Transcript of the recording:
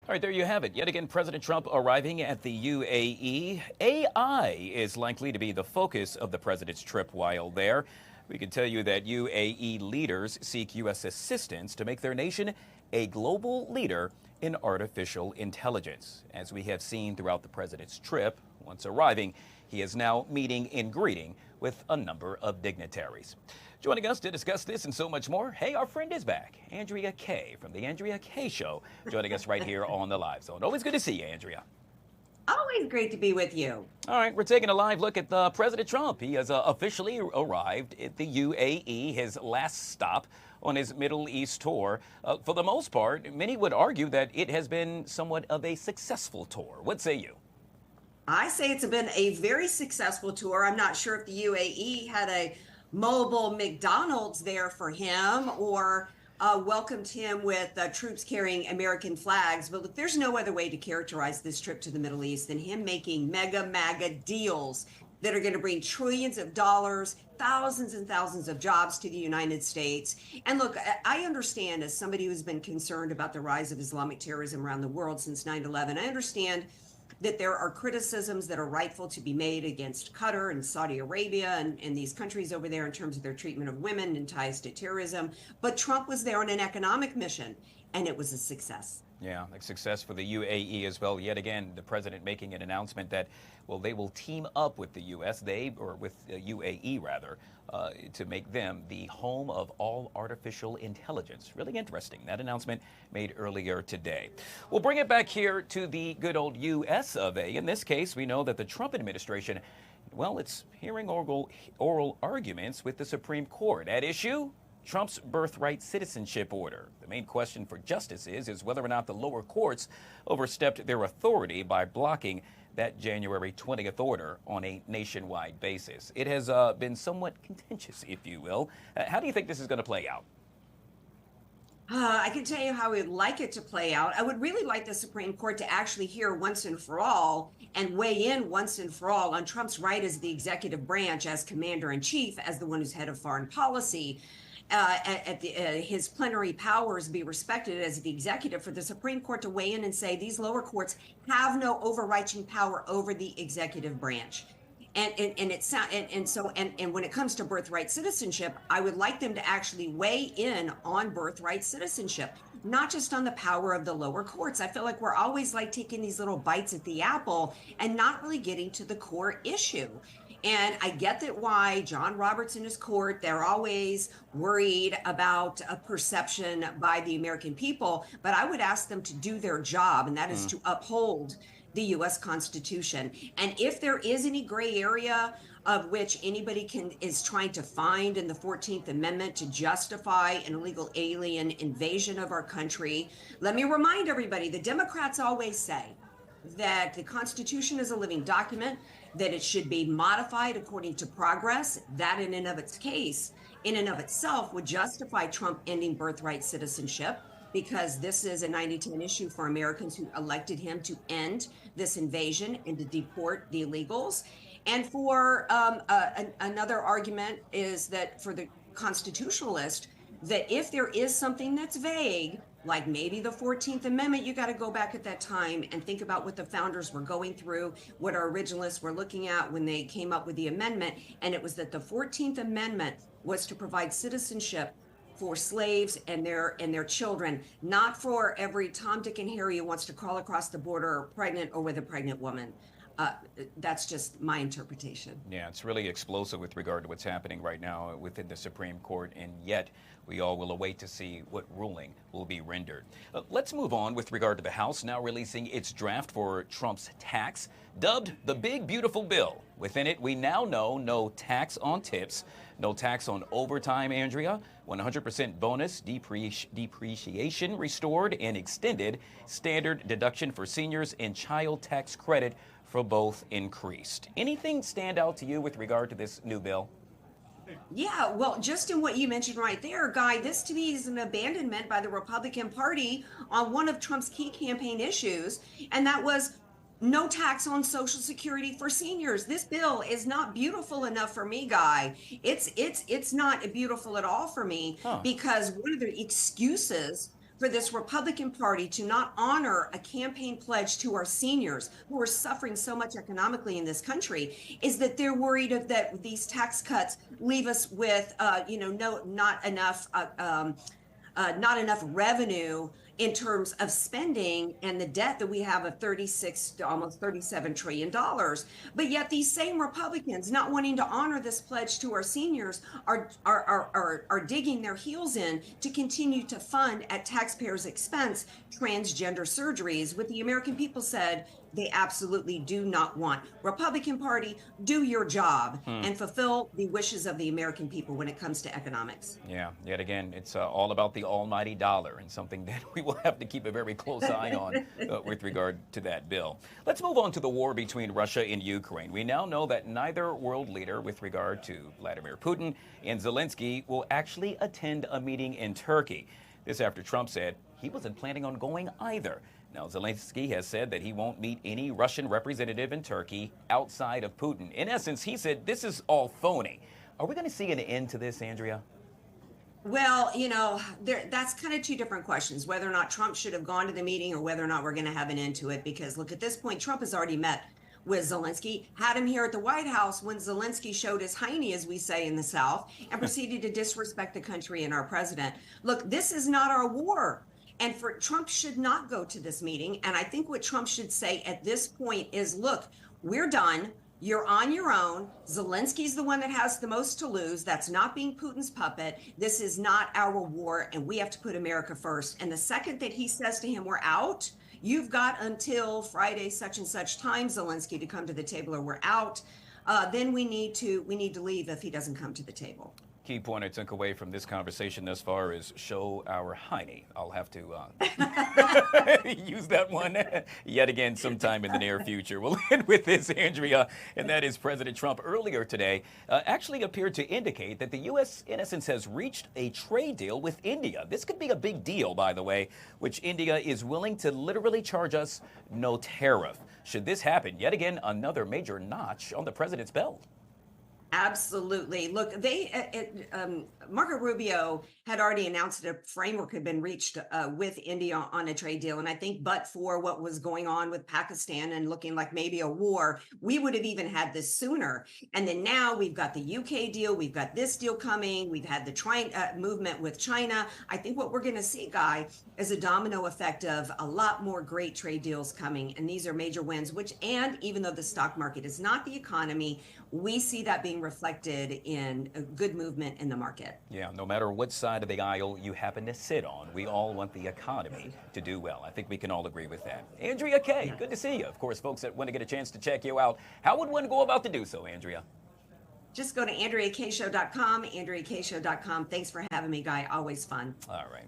All right, there you have it. Yet again, President Trump arriving at the UAE. AI is likely to be the focus of the president's trip while there. We can tell you that UAE leaders seek U.S. assistance to make their nation a global leader in artificial intelligence. As we have seen throughout the president's trip, once arriving, he is now meeting and greeting with a number of dignitaries. Joining us to discuss this and so much more, hey, our friend is back, Andrea Kaye from the Andrea Kaye Show, joining us right here on the LiveZone. Always good to see you, Andrea. Always great to be with you. All right, we're taking a live look at President Trump. He has officially arrived at the UAE, his last stop on his Middle East tour. For the most part, many would argue that it has been somewhat of a successful tour. What say you? I say it's been a very successful tour. I'm not sure if the UAE had a mobile McDonald's there for him or welcomed him with troops carrying American flags. But look, there's no other way to characterize this trip to the Middle East than him making MAGA deals that are going to bring trillions of dollars, thousands and thousands of jobs to the United States. And look, I understand, as somebody who's been concerned about the rise of Islamic terrorism around the world since 9/11, I understand that there are criticisms that are rightful to be made against Qatar and Saudi Arabia and these countries over there in terms of their treatment of women and ties to terrorism. But Trump was there on an economic mission, and it was a success. Yeah, a success for the UAE as well. Yet again, the president making an announcement that, well, they will team up with the U.S., with UAE rather, to make them the home of all artificial intelligence. Really interesting. That announcement made earlier today. We'll bring it back here to the good old U.S. of A. In this case, we know that the Trump administration, well, it's hearing oral arguments with the Supreme Court. At issue, Trump's birthright citizenship order. The main question for justices is whether or not the lower courts overstepped their authority by blocking that January 20th order on a nationwide basis. It has been somewhat contentious, if you will. How do you think this is going to play out? I can tell you how I would like it to play out. I would really like the Supreme Court to actually hear once and for all and weigh in once and for all on Trump's right as the executive branch, as commander-in-chief, as the one who's head of foreign policy. His plenary powers be respected as the executive, for the Supreme Court to weigh in and say these lower courts have no overreaching power over the executive branch. And when it comes to birthright citizenship, I would like them to actually weigh in on birthright citizenship, not just on the power of the lower courts. I feel like we're always like taking these little bites at the apple and not really getting to the core issue. And I get that why John Roberts and his court, they're always worried about a perception by the American people, but I would ask them to do their job, and that is to uphold the U.S. Constitution. And if there is any gray area of which anybody is trying to find in the 14th Amendment to justify an illegal alien invasion of our country, let me remind everybody, the Democrats always say that the Constitution is a living document, that it should be modified according to progress. That in and of itself would justify Trump ending birthright citizenship, because this is a 90-10 issue for Americans who elected him to end this invasion and to deport the illegals. And for another argument is that for the constitutionalist, that if there is something that's vague, like maybe the 14th Amendment, you got to go back at that time and think about what the founders were going through, what our originalists were looking at when they came up with the amendment. And it was that the 14th Amendment was to provide citizenship for slaves and their children, not for every Tom, Dick, and Harry who wants to crawl across the border pregnant or with a pregnant woman. That's just my interpretation. Yeah, it's really explosive with regard to what's happening right now within the Supreme Court, and yet we all will await to see what ruling will be rendered. Let's move on with regard to the House now releasing its draft for Trump's tax, dubbed the Big Beautiful Bill. Within it, we now know no tax on tips, no tax on overtime, Andrea, 100% bonus depreciation restored and extended, standard deduction for seniors, and child tax credit for both increased. Anything stand out to you with regard to this new bill? Yeah, well, just in what you mentioned right there, Guy, this to me is an abandonment by the Republican Party on one of Trump's key campaign issues, and that was no tax on Social Security for seniors. This bill is not beautiful enough for me, Guy. It's not beautiful at all for me, because one of the excuses for this Republican Party to not honor a campaign pledge to our seniors who are suffering so much economically in this country is that they're worried that these tax cuts leave us with, not enough revenue in terms of spending and the debt that we have of 36 to almost $37 trillion. But yet these same Republicans not wanting to honor this pledge to our seniors are digging their heels in to continue to fund at taxpayers' expense transgender surgeries, what the American people said they absolutely do not want. Republican Party, do your job and fulfill the wishes of the American people when it comes to economics. Yeah, yet again, it's all about the almighty dollar, and something that we will have to keep a very close eye on with regard to that bill. Let's move on to the war between Russia and Ukraine. We now know that neither world leader with regard to Vladimir Putin and Zelensky will actually attend a meeting in Turkey. This after Trump said he wasn't planning on going either. Now, Zelensky has said that he won't meet any Russian representative in Turkey outside of Putin. In essence, he said this is all phony. Are we going to see an end to this, Andrea? Well, that's kind of two different questions, whether or not Trump should have gone to the meeting or whether or not we're going to have an end to it. Because look, at this point, Trump has already met with Zelensky, had him here at the White House when Zelensky showed his hiney, as we say in the South, and proceeded to disrespect the country and our president. Look, this is not our war. And for Trump should not go to this meeting. And I think what Trump should say at this point is, look, we're done. You're on your own. Zelensky's the one that has the most to lose. That's not being Putin's puppet. This is not our war, and we have to put America first. And the second that he says to him, we're out, you've got until Friday such and such time, Zelensky, to come to the table, or we're out. Then we need to leave if he doesn't come to the table. Key point I took away from this conversation thus far is show our hiney. I'll have to use that one yet again sometime in the near future. We'll end with this, Andrea, and that is President Trump earlier today actually appeared to indicate that the U.S. in essence has reached a trade deal with India. This could be a big deal, by the way, which India is willing to literally charge us no tariff. Should this happen, yet again, another major notch on the president's belt. Absolutely. Look, Marco Rubio had already announced that a framework had been reached with India on a trade deal. And I think but for what was going on with Pakistan and looking like maybe a war, we would have even had this sooner. And then now we've got the UK deal. We've got this deal coming. We've had the movement with China. I think what we're going to see, Guy, is a domino effect of a lot more great trade deals coming. And these are major wins, and even though the stock market is not the economy, we see that being reflected in a good movement in the market. Yeah, no matter what side of the aisle you happen to sit on, we all want the economy to do well. I think we can all agree with that. Andrea Kaye, good to see you. Of course, folks that want to get a chance to check you out, how would one go about to do so, Andrea? Just go to AndreaKayeShow.com, AndreaKayeShow.com. Thanks for having me, Guy. Always fun. All right.